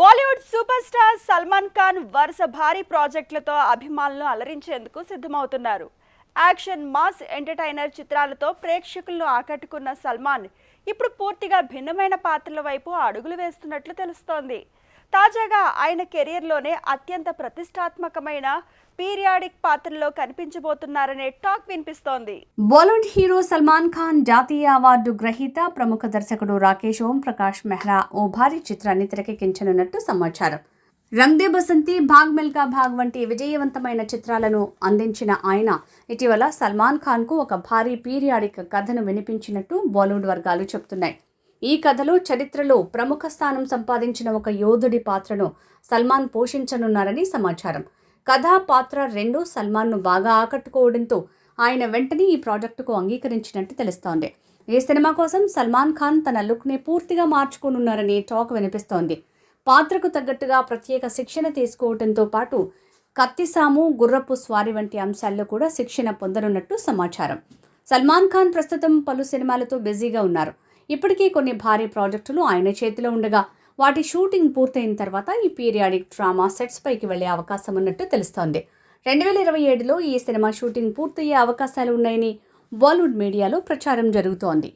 Bollywood super star Salman Khan వరుస భారీ ప్రాజెక్టులతో అభిమానులను అలరించేందుకు సిద్ధమవుతున్నారు. యాక్షన్ మాస్ ఎంటర్టైనర్ చిత్రాలతో ప్రేక్షకులను ఆకట్టుకున్న సల్మాన్ ఇప్పుడు పూర్తిగా భిన్నమైన పాత్రల వైపు అడుగులు వేస్తున్నట్లు తెలుస్తోంది. తాజాగా ఆయన కెరీర్లోనే అత్యంత ప్రతిష్టాత్మకమైన పీరియాడిక్ పాత్రలో కనిపించబోతున్నారనే టాక్ వినిపిస్తోంది. బాలీవుడ్ హీరో సల్మాన్ ఖాన్ జాతీయ అవార్డు గ్రహీత ప్రముఖ దర్శకుడు రాకేష్ ఓం ప్రకాష్ మెహ్రా ఓ భారీ చిత్రాన్ని తెరకెక్కించనున్నట్టు సమాచారం. రంగ్ దే బసంతి, భాగ్ మిల్కా భాగ్ వంటి విజయవంతమైన చిత్రాలను అందించిన ఆయన ఇటీవల సల్మాన్ ఖాన్కు ఒక భారీ పీరియాడిక్ కథను వినిపించినట్టు బాలీవుడ్ వర్గాలు చెబుతున్నాయి. ఈ కథలో చరిత్రలో ప్రముఖ స్థానం సంపాదించిన ఒక యోధుడి పాత్రను సల్మాన్ పోషించనున్నారని సమాచారం. కథా పాత్ర రెండూ సల్మాన్ను బాగా ఆకట్టుకోవడంతో ఆయన వెంటనే ఈ ప్రాజెక్టుకు అంగీకరించినట్టు తెలుస్తోంది. ఈ సినిమా కోసం సల్మాన్ ఖాన్ తన లుక్ని పూర్తిగా మార్చుకోనున్నారని టాక్ వినిపిస్తోంది. పాత్రకు తగ్గట్టుగా ప్రత్యేక శిక్షణ తీసుకోవడంతో పాటు కత్తిసాము, గుర్రపు స్వారీ వంటి అంశాల్లో కూడా శిక్షణ పొందనున్నట్టు సమాచారం. సల్మాన్ ఖాన్ ప్రస్తుతం పలు సినిమాలతో బిజీగా ఉన్నారు. ఇప్పటికీ కొన్ని భారీ ప్రాజెక్టులు ఆయన చేతిలో ఉండగా వాటి షూటింగ్ పూర్తయిన తర్వాత ఈ పీరియాడిక్ డ్రామా సెట్స్ పైకి వెళ్లే అవకాశం ఉన్నట్టు తెలుస్తోంది. 2027లో ఈ సినిమా షూటింగ్ పూర్తయ్యే అవకాశాలు ఉన్నాయని బాలీవుడ్ మీడియాలో ప్రచారం జరుగుతోంది.